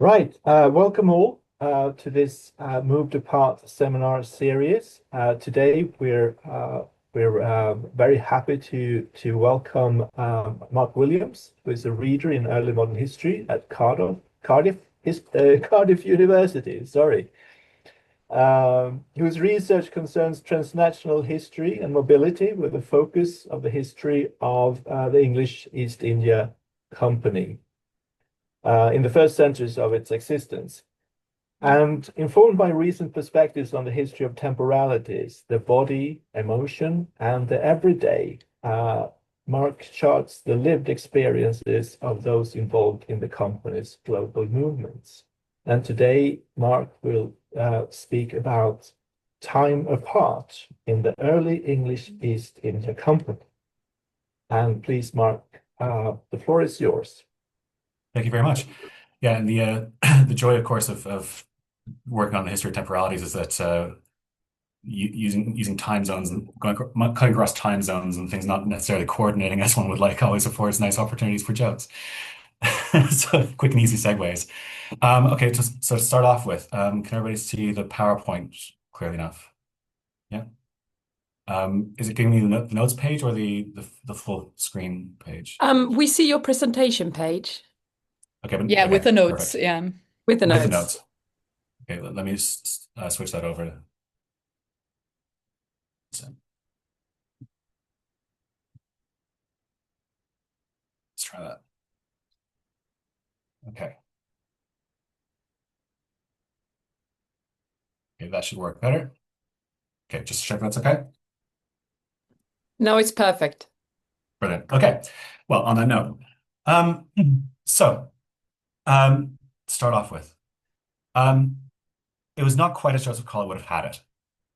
Right, welcome all to this Moved Apart seminar series. Today we're very happy to welcome Mark Williams, who is a reader in early modern history at Cardiff University. Sorry, whose research concerns transnational history and mobility, with a focus of the history of the English East India Company in the first centuries of its existence. And informed by recent perspectives on the history of temporalities, the body, emotion, and the everyday, Mark charts the lived experiences of those involved in the company's global movements. And today, Mark will speak about time apart in the early English East India Company. And please, Mark, the floor is yours. Thank you very much. Yeah, and the the joy, of course, of working on the history of temporalities is that using time zones and cutting across time zones and things not necessarily coordinating as one would like always affords nice opportunities for jokes. So quick and easy segues. Okay, so to start off with, can everybody see the PowerPoint clearly enough? Yeah. Is it giving me the notes page or the full screen page? We see your presentation page Okay, Yeah, with okay, the notes. perfect. Yeah. with the With the notes. notes. Okay, let me switch that over. So, let's try that. Okay. Okay, that should work better. Okay, just check that's okay. No, it's perfect. Brilliant. Okay. Well, on that note, um, so start off with, um, it was not quite as Joseph Collier would have had it,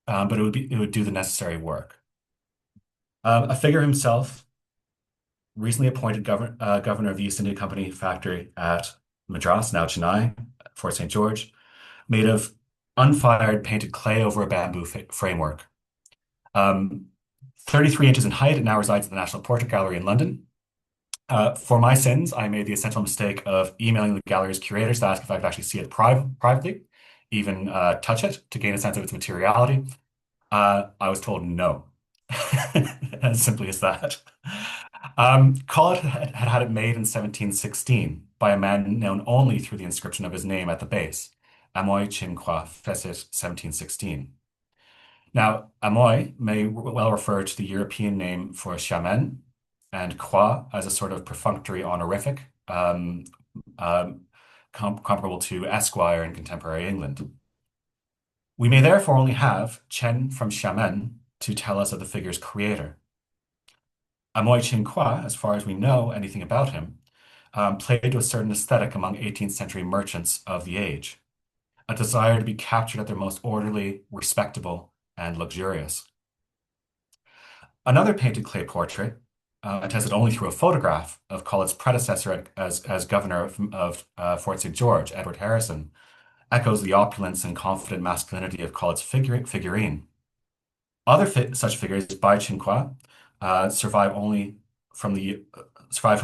but it would do the necessary work. A figure himself, recently appointed governor of the East India Company factory at Madras, now Chennai, Fort St. George, made of unfired painted clay over a bamboo framework. Um, 33 inches in height, it now resides at the National Portrait Gallery in London. For my sins, I made the essential mistake of emailing the gallery's curators to ask if I could actually see it privately, even touch it to gain a sense of its materiality. I was told no, as simply as that. Collett had it made in 1716 by a man known only through the inscription of his name at the base, Amoy Chinqua Fecit 1716. Now, Amoy may well refer to the European name for shaman, and Kwa as a sort of perfunctory honorific, um, comparable to Esquire in contemporary England. We may therefore only have Chen from shaman to tell us of the figure's creator. Amoy Chinqua, as far as we know anything about him, played to a certain aesthetic among 18th century merchants of the age, a desire to be captured at their most orderly, respectable, and luxurious. Another painted clay portrait, attested only through a photograph of Collett's predecessor as governor of Fort St. George, Edward Harrison, echoes the opulence and confident masculinity of Collett's figurine. Other such figures by Chinqua survive from the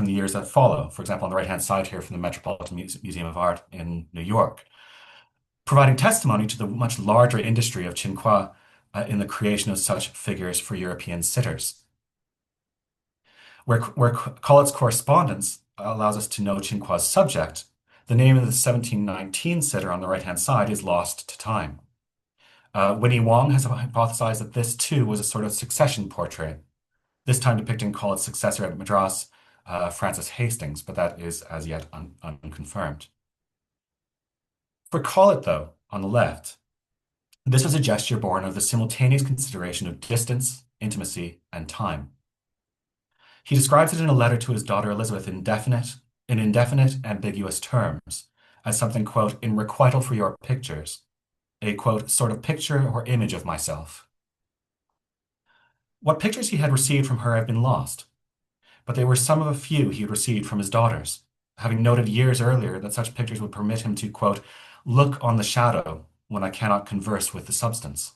years that follow. For example, on the right-hand side here from the Metropolitan Museum of Art in New York, providing testimony to the much larger industry of Chinqua in the creation of such figures for European sitters. Where Collett's correspondence allows us to know Chinqua's subject, the name of the 1719 sitter on the right-hand side is lost to time. Winnie Wong has hypothesized that this too was a sort of succession portrait, this time depicting Collett's successor at Madras, Francis Hastings, but that is as yet unconfirmed. For Collett, though, on the left, this was a gesture born of the simultaneous consideration of distance, intimacy, and time. He describes it in a letter to his daughter Elizabeth in indefinite, ambiguous terms, as something, quote, in requital for your pictures, a, quote, sort of picture or image of myself. What pictures he had received from her have been lost, but they were some of a few he had received from his daughters, having noted years earlier that such pictures would permit him to, quote, look on the shadow when I cannot converse with the substance.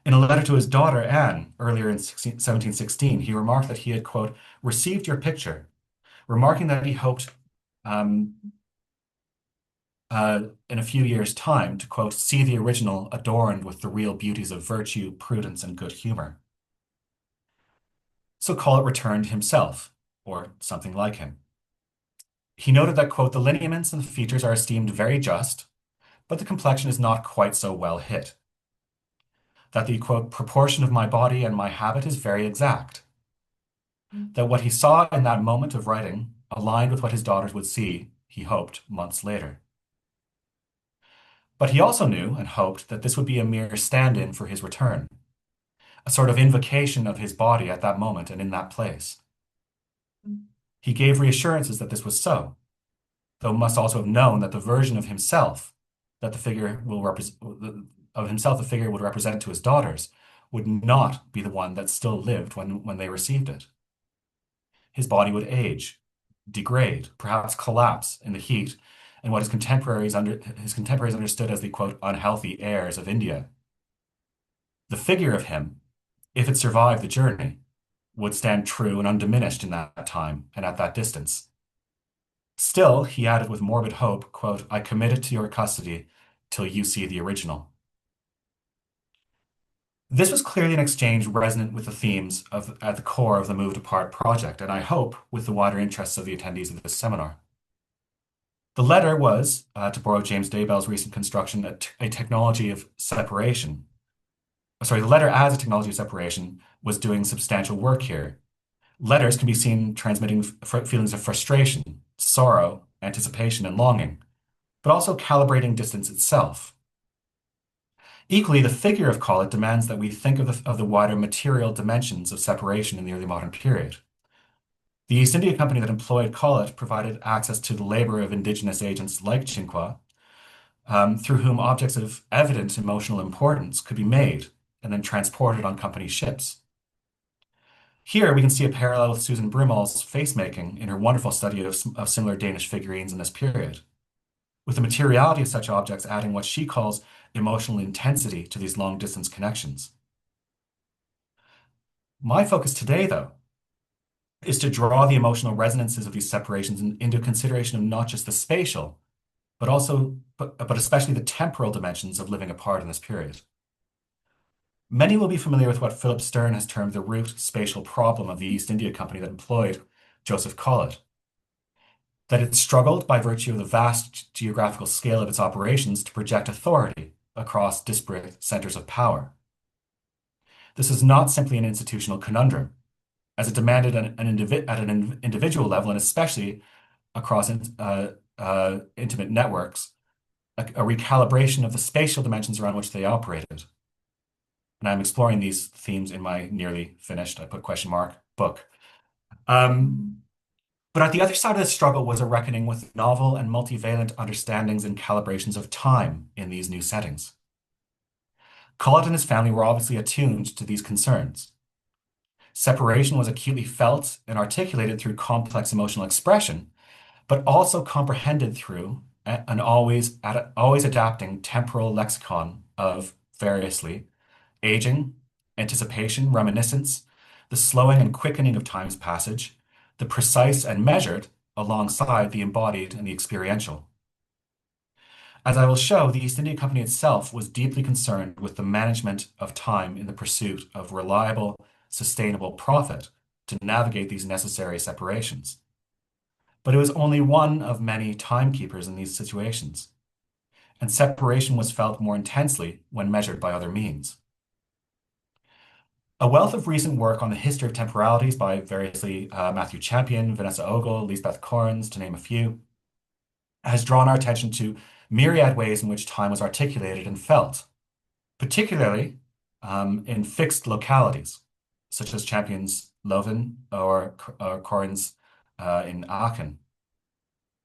In a letter to his daughter Anne, earlier in 1716, he remarked that he had, quote, received your picture, remarking that he hoped in a few years' time to, quote, see the original adorned with the real beauties of virtue, prudence, and good humor. So Colet returned himself, or something like him. He noted that, quote, the lineaments and the features are esteemed very just, but the complexion is not quite so well hit. That the, quote, proportion of my body and my habit is very exact. That what he saw in that moment of writing aligned with what his daughters would see, he hoped, months later. But he also knew and hoped that this would be a mere stand-in for his return, a sort of invocation of his body at that moment and in that place. He gave reassurances that this was so, though must also have known that the version of himself that the figure will the figure would represent to his daughters would not be the one that still lived when they received it. His body would age, degrade, perhaps collapse in the heat, and what his contemporaries understood as the, quote, unhealthy airs of India. The figure of him, if it survived the journey, would stand true and undiminished in that time and at that distance. Still, he added with morbid hope, quote, I commit it to your custody till you see the original. This was clearly an exchange resonant with the themes at the core of the Moved Apart project, and I hope with the wider interests of the attendees of this seminar. The letter was, to borrow James Daybell's recent construction, a technology of separation. Sorry, the letter as a technology of separation was doing substantial work here. Letters can be seen transmitting feelings of frustration, sorrow, anticipation, and longing, but also calibrating distance itself. Equally, the figure of Colet demands that we think of the wider material dimensions of separation in the early modern period. The East India Company that employed Colet provided access to the labor of indigenous agents like Chinqua, through whom objects of evident emotional importance could be made and then transported on company ships. Here we can see a parallel with Susan Brimall's face-making in her wonderful study of similar Danish figurines in this period, with the materiality of such objects adding what she calls emotional intensity to these long-distance connections. My focus today, though, is to draw the emotional resonances of these separations into consideration of not just the spatial, but especially the temporal dimensions of living apart in this period. Many will be familiar with what Philip Stern has termed the root spatial problem of the East India Company that employed Joseph Colet. That it struggled by virtue of the vast geographical scale of its operations to project authority across disparate centers of power. This is not simply an institutional conundrum, as it demanded at an individual level, and especially across intimate networks, a recalibration of the spatial dimensions around which they operated. And I'm exploring these themes in my nearly finished, I put question mark, book. But at the other side of the struggle was a reckoning with novel and multivalent understandings and calibrations of time in these new settings. Colet and his family were obviously attuned to these concerns. Separation was acutely felt and articulated through complex emotional expression, but also comprehended through an always adapting temporal lexicon of variously aging, anticipation, reminiscence, the slowing and quickening of time's passage, the precise and measured alongside the embodied and the experiential. As I will show, the East India Company itself was deeply concerned with the management of time in the pursuit of reliable, sustainable profit to navigate these necessary separations. But it was only one of many timekeepers in these situations, and separation was felt more intensely when measured by other means. A wealth of recent work on the history of temporalities by variously Matthew Champion, Vanessa Ogle, Lisbeth Corrins, to name a few, has drawn our attention to myriad ways in which time was articulated and felt, particularly in fixed localities, such as Champion's Leuven or Corrins in Aachen.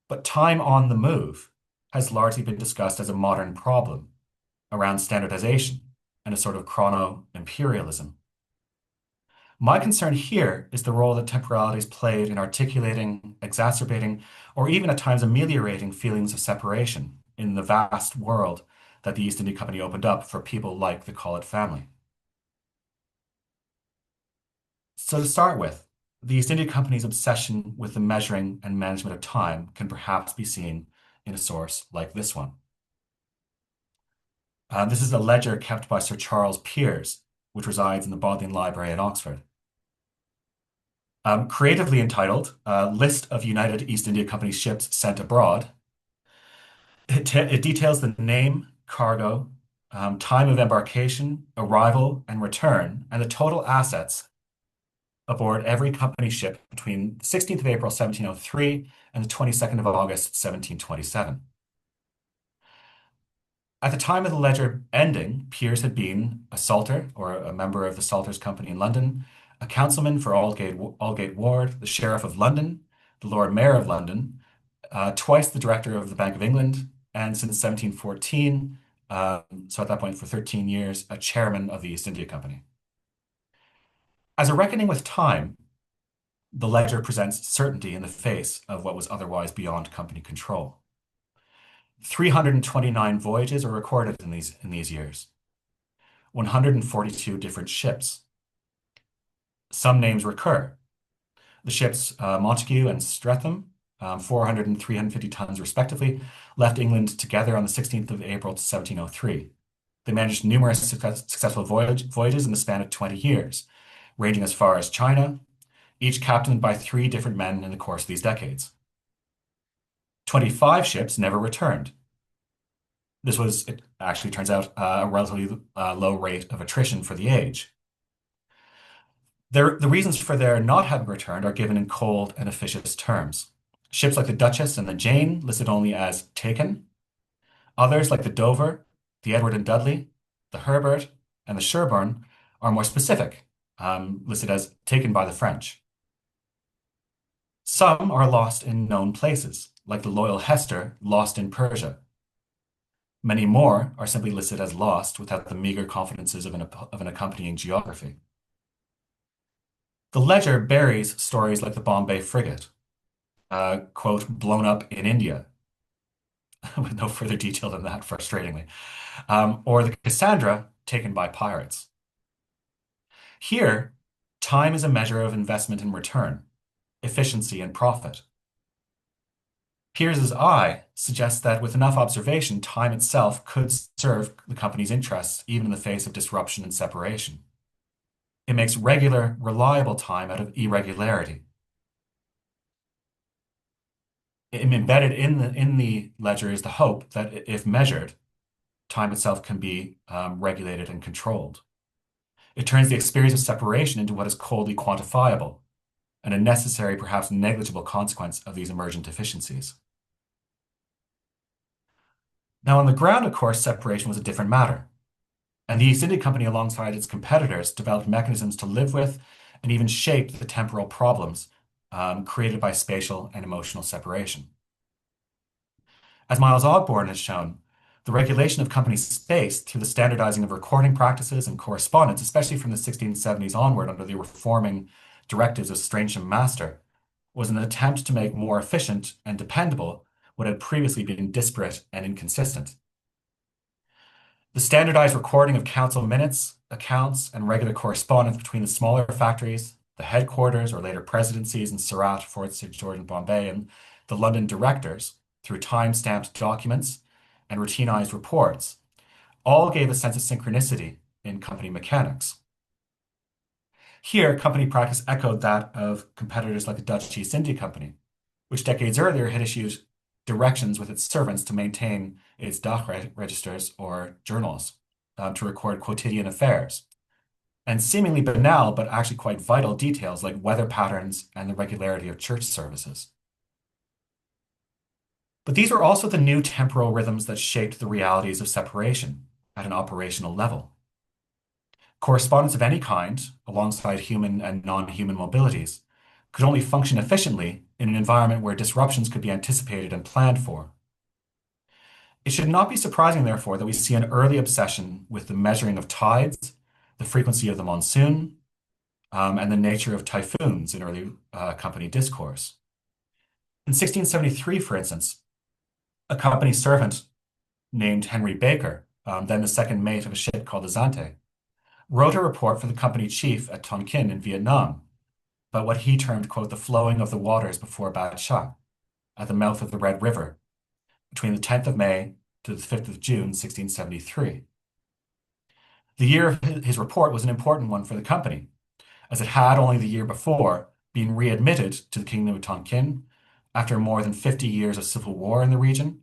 But time on the move has largely been discussed as a modern problem around standardization and a sort of chrono-imperialism. My concern here is the role that temporalities played in articulating, exacerbating, or even at times ameliorating feelings of separation in the vast world that the East India Company opened up for people like the Colet family. So to start with, the East India Company's obsession with the measuring and management of time can perhaps be seen in a source like this one. This is a ledger kept by Sir Charles Peers, which resides in the Bodleian Library at Oxford. Creatively entitled List of United East India Company Ships Sent Abroad, it details the name, cargo, time of embarkation, arrival, and return, and the total assets aboard every company ship between the 16th of April, 1703, and the 22nd of August, 1727. At the time of the ledger ending, Peers had been a salter, or a member of the Salters Company in London, a councilman for Aldgate Ward, the Sheriff of London, the Lord Mayor of London, twice the Director of the Bank of England, and since 1714, so at that point for 13 years, a chairman of the East India Company. As a reckoning with time, the ledger presents certainty in the face of what was otherwise beyond company control. 329 voyages are recorded in these years, 142 different ships. Some names recur. The ships Montague and Streatham, 400 and 350 tons respectively, left England together on the 16th of April to 1703. They managed numerous successful voyages in the span of 20 years, ranging as far as China, each captained by 3 different men in the course of these decades. 25 ships never returned. This was, it actually turns out, a relatively low rate of attrition for the age. The reasons for their not having returned are given in cold and officious terms. Ships like the Duchess and the Jane listed only as taken. Others like the Dover, the Edward and Dudley, the Herbert, and the Sherborne are more specific, listed as taken by the French. Some are lost in known places, like the Loyal Hester, lost in Persia. Many more are simply listed as lost without the meager confidences of an accompanying geography. The ledger buries stories like the Bombay frigate, quote, blown up in India, with no further detail than that, frustratingly, or the Cassandra taken by pirates. Here, time is a measure of investment and return, efficiency and profit. Peers's eye suggests that with enough observation, time itself could serve the company's interests, even in the face of disruption and separation. It makes regular, reliable time out of irregularity. Embedded in the ledger is the hope that if measured, time itself can be regulated and controlled. It turns the experience of separation into what is coldly quantifiable, and a necessary, perhaps negligible consequence of these emergent efficiencies. Now, on the ground, of course, separation was a different matter, and the East India Company, alongside its competitors, developed mechanisms to live with and even shape the temporal problems created by spatial and emotional separation. As Miles Ogborn has shown, the regulation of company space through the standardizing of recording practices and correspondence, especially from the 1670s onward under the reforming directives of Stransham Master, was an attempt to make more efficient and dependable what had previously been disparate and inconsistent. The standardized recording of council minutes, accounts, and regular correspondence between the smaller factories, the headquarters or later presidencies in Surat, Fort St. George, and Bombay, and the London directors through time-stamped documents and routinized reports, all gave a sense of synchronicity in company mechanics. Here, company practice echoed that of competitors like the Dutch East India Company, which decades earlier had issued directions with its servants to maintain its Dach registers or journals to record quotidian affairs, and seemingly banal but actually quite vital details like weather patterns and the regularity of church services. But these were also the new temporal rhythms that shaped the realities of separation at an operational level. Correspondence of any kind, alongside human and non-human mobilities, could only function efficiently in an environment where disruptions could be anticipated and planned for. It should not be surprising, therefore, that we see an early obsession with the measuring of tides, the frequency of the monsoon, and the nature of typhoons in early company discourse. In 1673, for instance, a company servant named Henry Baker, then the second mate of a ship called the Zante, wrote a report for the company chief at Tonkin in Vietnam about what he termed, quote, the flowing of the waters before Bat Shah at the mouth of the Red River, between the 10th of May to the 5th of June, 1673. The year of his report was an important one for the company, as it had only the year before been readmitted to the Kingdom of Tonkin after more than 50 years of civil war in the region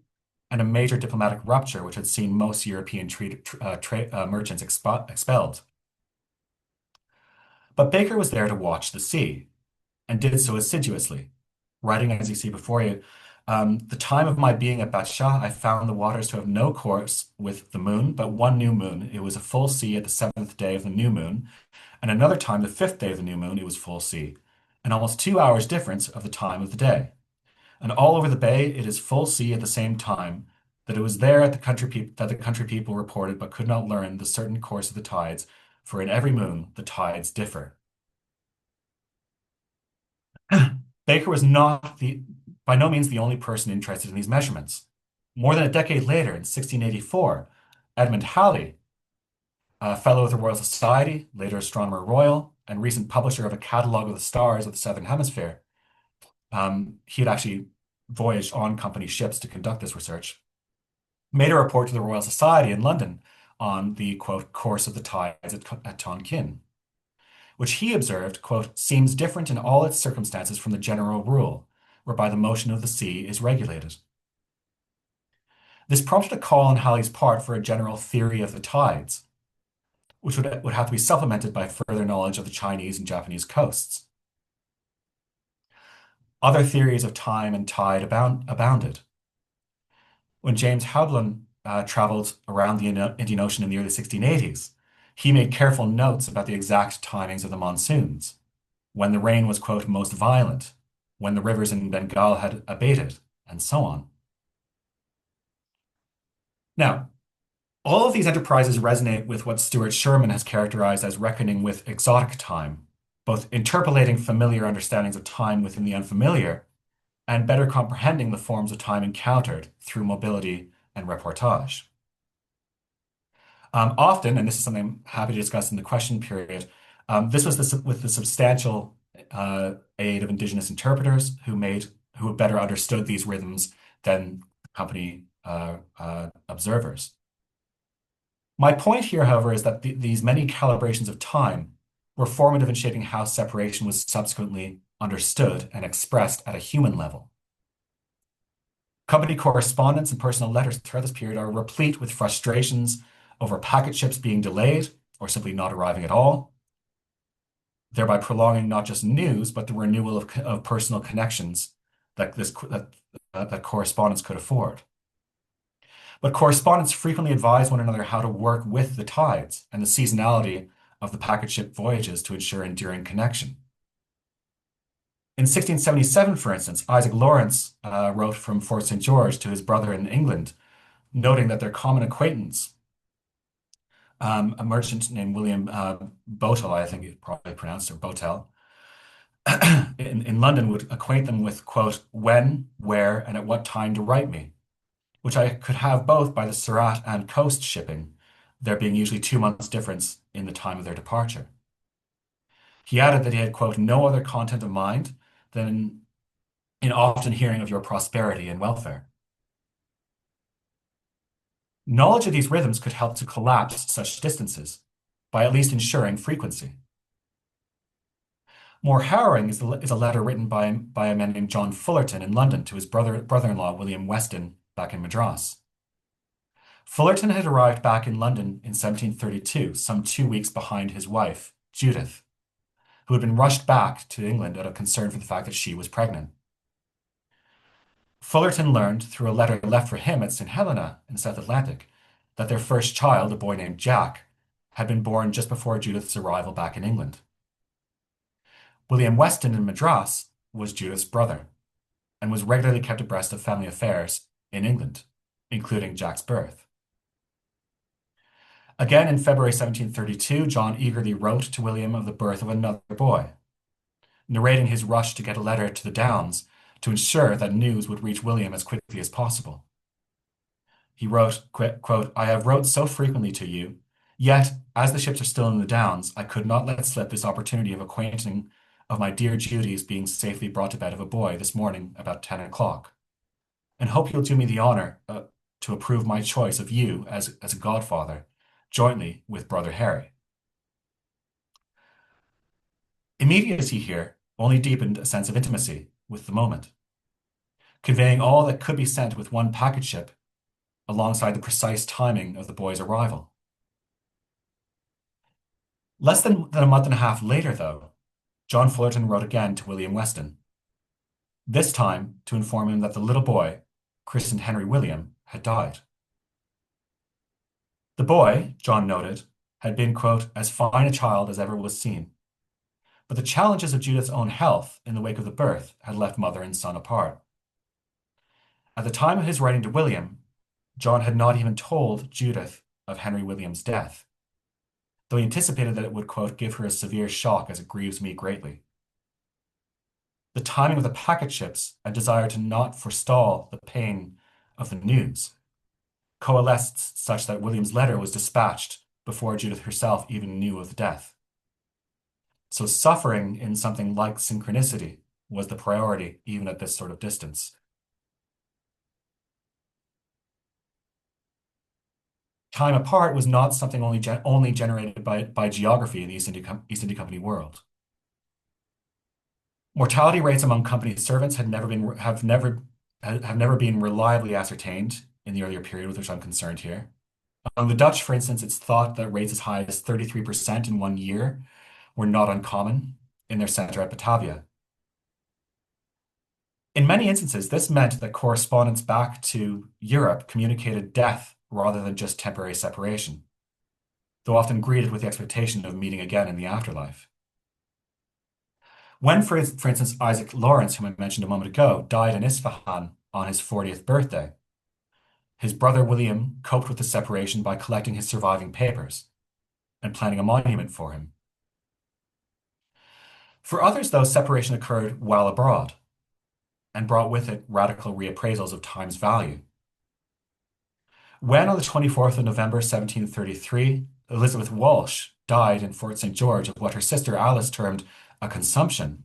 and a major diplomatic rupture which had seen most European merchants expelled. But Baker was there to watch the sea, and did so assiduously, writing, as you see before you, the time of my being at Batshah, I found the waters to have no course with the moon, but one new moon. It was a full sea at the 7th day of the new moon, and another time, the 5th day of the new moon, it was full sea, and almost 2 hours difference of the time of the day. And all over the bay, it is full sea at the same time, that it was there at that the country people reported, but could not learn the certain course of the tides, for in every moon the tides differ. Baker was by no means the only person interested in these measurements. More than a decade later, in 1684, Edmund Halley, a fellow of the Royal Society, later Astronomer Royal, and recent publisher of a catalogue of the stars of the Southern Hemisphere, he had actually voyaged on company ships to conduct this research, made a report to the Royal Society in London on the, quote, course of the tides at Tonkin, which he observed, quote, seems different in all its circumstances from the general rule, whereby the motion of the sea is regulated. This prompted a call on Halley's part for a general theory of the tides, which would have to be supplemented by further knowledge of the Chinese and Japanese coasts. Other theories of time and tide abounded. When James Houblon traveled around the Indian Ocean in the early 1680s, he made careful notes about the exact timings of the monsoons, when the rain was, quote, most violent, when the rivers in Bengal had abated, and so on. Now, all of these enterprises resonate with what Stuart Sherman has characterized as reckoning with exotic time, both interpolating familiar understandings of time within the unfamiliar and better comprehending the forms of time encountered through mobility and reportage. Often, and this is something I'm happy to discuss in the question period, this was with the substantial aid of Indigenous interpreters who better understood these rhythms than company observers. My point here, however, is that these many calibrations of time were formative in shaping how separation was subsequently understood and expressed at a human level. Company correspondence and personal letters throughout this period are replete with frustrations over packet ships being delayed or simply not arriving at all, thereby prolonging not just news, but the renewal of personal connections that correspondence could afford. But correspondents frequently advise one another how to work with the tides and the seasonality of the packet ship voyages to ensure enduring connection. In 1677, for instance, Isaac Lawrence wrote from Fort St. George to his brother in England, noting that their common acquaintance, a merchant named William Botel, I think it's probably pronounced, or Botel, in London would acquaint them with, quote, when, where, and at what time to write me, which I could have both by the Surat and coast shipping, there being usually 2 months difference in the time of their departure. He added that he had, quote, no other content of mind than in often hearing of your prosperity and welfare. Knowledge of these rhythms could help to collapse such distances by at least ensuring frequency. More harrowing is a letter written by a man named John Fullerton in London to his brother-in-law, William Weston, back in Madras. Fullerton had arrived back in London in 1732, some 2 weeks behind his wife, Judith, who had been rushed back to England out of concern for the fact that she was pregnant. Fullerton learned through a letter left for him at St. Helena in South Atlantic that their first child, a boy named Jack, had been born just before Judith's arrival back in England. William Weston in Madras was Judith's brother and was regularly kept abreast of family affairs in England, including Jack's birth. Again, in February 1732, John eagerly wrote to William of the birth of another boy, narrating his rush to get a letter to the Downs to ensure that news would reach William as quickly as possible. He wrote, quote, I have wrote so frequently to you, yet, as the ships are still in the Downs, I could not let slip this opportunity of acquainting of my dear Judy's being safely brought to bed of a boy this morning about 10 o'clock. and hope you'll do me the honor to approve my choice of you as a godfather, jointly with brother Harry. Immediacy here only deepened a sense of intimacy with the moment, conveying all that could be sent with one packet ship alongside the precise timing of the boy's arrival. Less than a month and a half later, though, John Fullerton wrote again to William Weston, this time to inform him that the little boy, christened Henry William, had died. The boy, John noted, had been, quote, as fine a child as ever was seen. But the challenges of Judith's own health in the wake of the birth had left mother and son apart. At the time of his writing to William, John had not even told Judith of Henry William's death, though he anticipated that it would, quote, give her a severe shock as it grieves me greatly. The timing of the packet ships and desire to not forestall the pain of the news coalesced such that William's letter was dispatched before Judith herself even knew of the death. So suffering in something like synchronicity was the priority even at this sort of distance. Time apart was not something only generated by geography in the East India Company world. Mortality rates among company servants have never been reliably ascertained in the earlier period with which I'm concerned here. Among the Dutch, for instance, it's thought that rates as high as 33% in 1 year were not uncommon in their center at Batavia. In many instances, this meant that correspondence back to Europe communicated death rather than just temporary separation, though often greeted with the expectation of meeting again in the afterlife. When, for instance, Isaac Lawrence, whom I mentioned a moment ago, died in Isfahan on his 40th birthday, his brother William coped with the separation by collecting his surviving papers and planning a monument for him. For others, though, separation occurred while abroad and brought with it radical reappraisals of time's value. When, on the 24th of November, 1733, Elizabeth Walsh died in Fort St. George of what her sister Alice termed a consumption,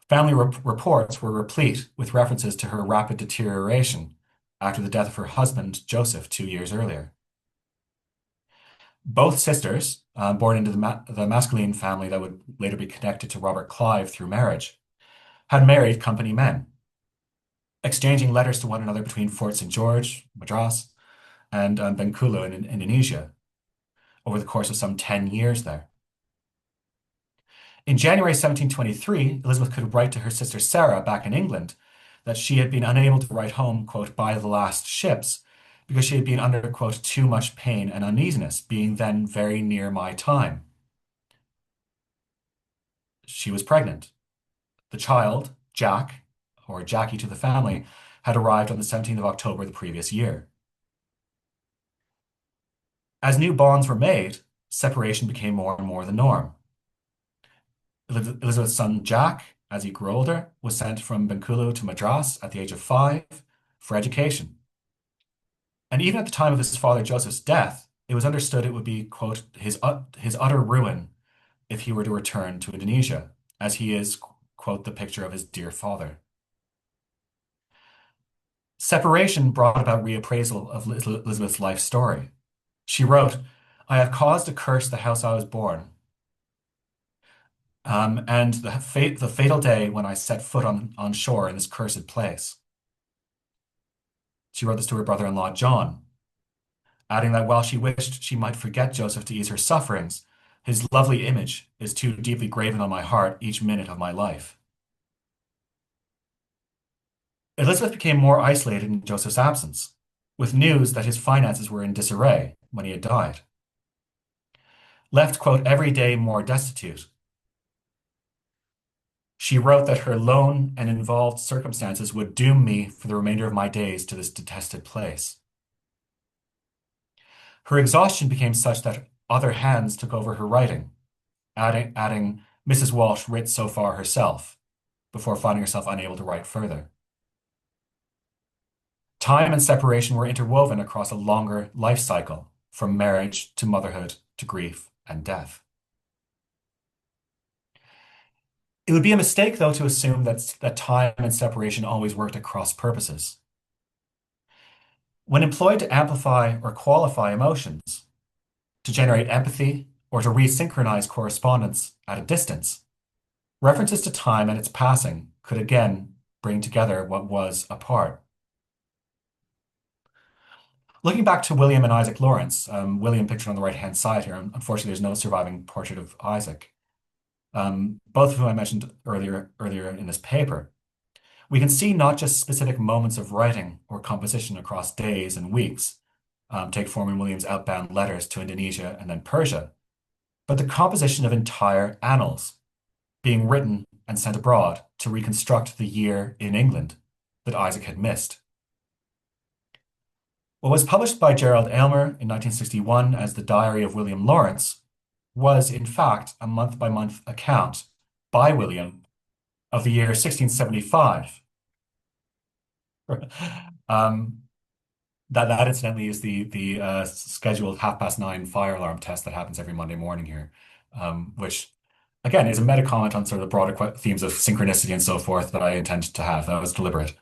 family reports were replete with references to her rapid deterioration after the death of her husband, Joseph, 2 years earlier. Both sisters, born into the Masculine family that would later be connected to Robert Clive through marriage, had married company men, exchanging letters to one another between Fort St. George, Madras, and Bengkulu in Indonesia over the course of some 10 years there. In January 1723, Elizabeth could write to her sister Sarah back in England that she had been unable to write home, quote, by the last ships, because she had been under, quote, too much pain and uneasiness, being then very near my time. She was pregnant. The child, Jack, or Jackie to the family, had arrived on the 17th of October the previous year. As new bonds were made, separation became more and more the norm. Elizabeth's son Jack, as he grew older, was sent from Bengkulu to Madras at the age of 5 for education. And even at the time of his father Joseph's death, it was understood it would be, quote, his utter ruin if he were to return to Indonesia, as he is, quote, the picture of his dear father. Separation brought about reappraisal of Elizabeth's life story. She wrote, I have caused to curse the house I was born, and the fatal day when I set foot on shore in this cursed place. She wrote this to her brother-in-law, John, adding that while she wished she might forget Joseph to ease her sufferings, his lovely image is too deeply graven on my heart each minute of my life. Elizabeth became more isolated in Joseph's absence, with news that his finances were in disarray when he had died. Left, quote, every day more destitute, she wrote that her lone and involved circumstances would doom me for the remainder of my days to this detested place. Her exhaustion became such that other hands took over her writing, adding Mrs. Walsh writ so far herself, before finding herself unable to write further. Time and separation were interwoven across a longer life cycle, from marriage to motherhood to grief and death. It would be a mistake, though, to assume that time and separation always worked at cross purposes. When employed to amplify or qualify emotions, to generate empathy, or to resynchronize correspondence at a distance, references to time and its passing could again bring together what was apart. Looking back to William and Isaac Lawrence, William pictured on the right-hand side here, unfortunately there's no surviving portrait of Isaac, both of whom I mentioned earlier in this paper. We can see not just specific moments of writing or composition across days and weeks, take Foreman Williams' outbound letters to Indonesia and then Persia, but the composition of entire annals being written and sent abroad to reconstruct the year in England that Isaac had missed. What was published by Gerald Aylmer in 1961 as the Diary of William Lawrence was, in fact, a month-by-month account by William of the year 1675. That incidentally is the scheduled 9:30 fire alarm test that happens every Monday morning here, which again is a meta comment on sort of the broader themes of synchronicity and so forth that I intend to have. That was deliberate.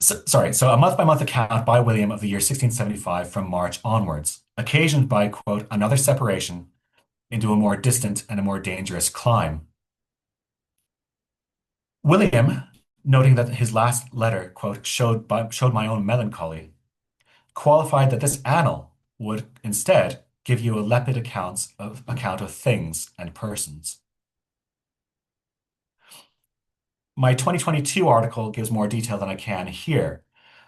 So a month-by-month account by William of the year 1675 from March onwards, occasioned by, quote, another separation into a more distant and a more dangerous clime. William, noting that his last letter, quote, showed my own melancholy, qualified that this annal would instead give you a lepid account of things and persons. My 2022 article gives more detail than I can here,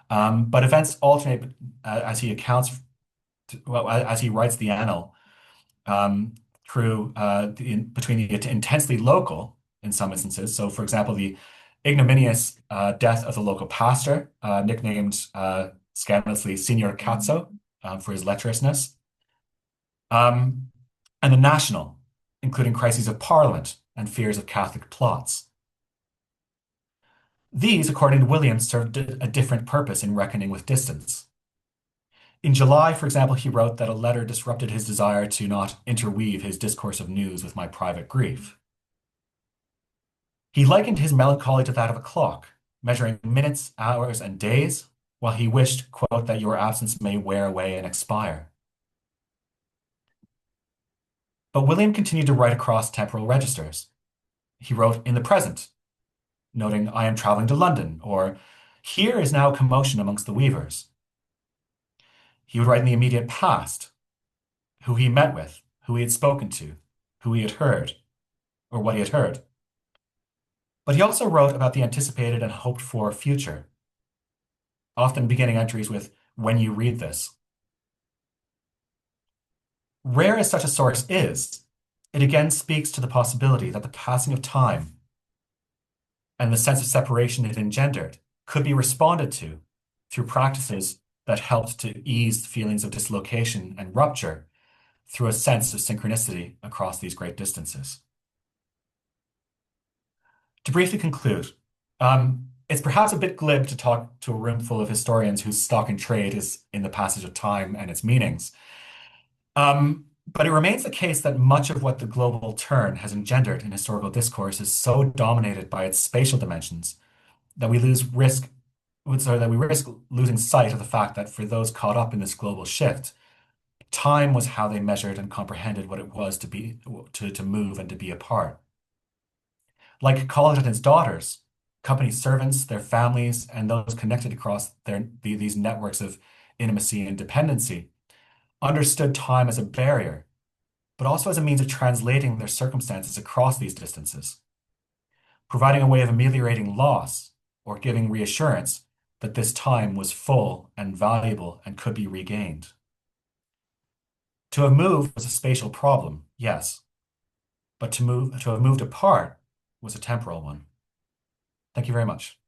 but events alternate as he as he writes the annal between the intensely local in some instances. So, for example, the ignominious death of the local pastor, nicknamed scandalously Signor Cazzo for his lecherousness, and the national, including crises of parliament and fears of Catholic plots. These, according to Williams, served a different purpose in reckoning with distance. In July, for example, he wrote that a letter disrupted his desire to not interweave his discourse of news with my private grief. He likened his melancholy to that of a clock, measuring minutes, hours, and days, while he wished, quote, that your absence may wear away and expire. But William continued to write across temporal registers. He wrote in the present, noting, I am traveling to London, or here is now commotion amongst the weavers. He would write in the immediate past, who he met with, who he had spoken to, who he had heard, or what he had heard. But he also wrote about the anticipated and hoped for future, often beginning entries with, when you read this. Rare as such a source is, it again speaks to the possibility that the passing of time and the sense of separation it engendered could be responded to through practices that helped to ease feelings of dislocation and rupture through a sense of synchronicity across these great distances. To briefly conclude, it's perhaps a bit glib to talk to a room full of historians whose stock in trade is in the passage of time and its meanings. But it remains the case that much of what the global turn has engendered in historical discourse is so dominated by its spatial dimensions that we risk losing sight of the fact that for those caught up in this global shift, time was how they measured and comprehended what it was to move and to be apart. Like Collett and his daughters, company servants, their families, and those connected across these networks of intimacy and dependency understood time as a barrier, but also as a means of translating their circumstances across these distances, providing a way of ameliorating loss or giving reassurance that this time was full and valuable and could be regained. To have moved was a spatial problem, yes, but to have moved apart was a temporal one. Thank you very much.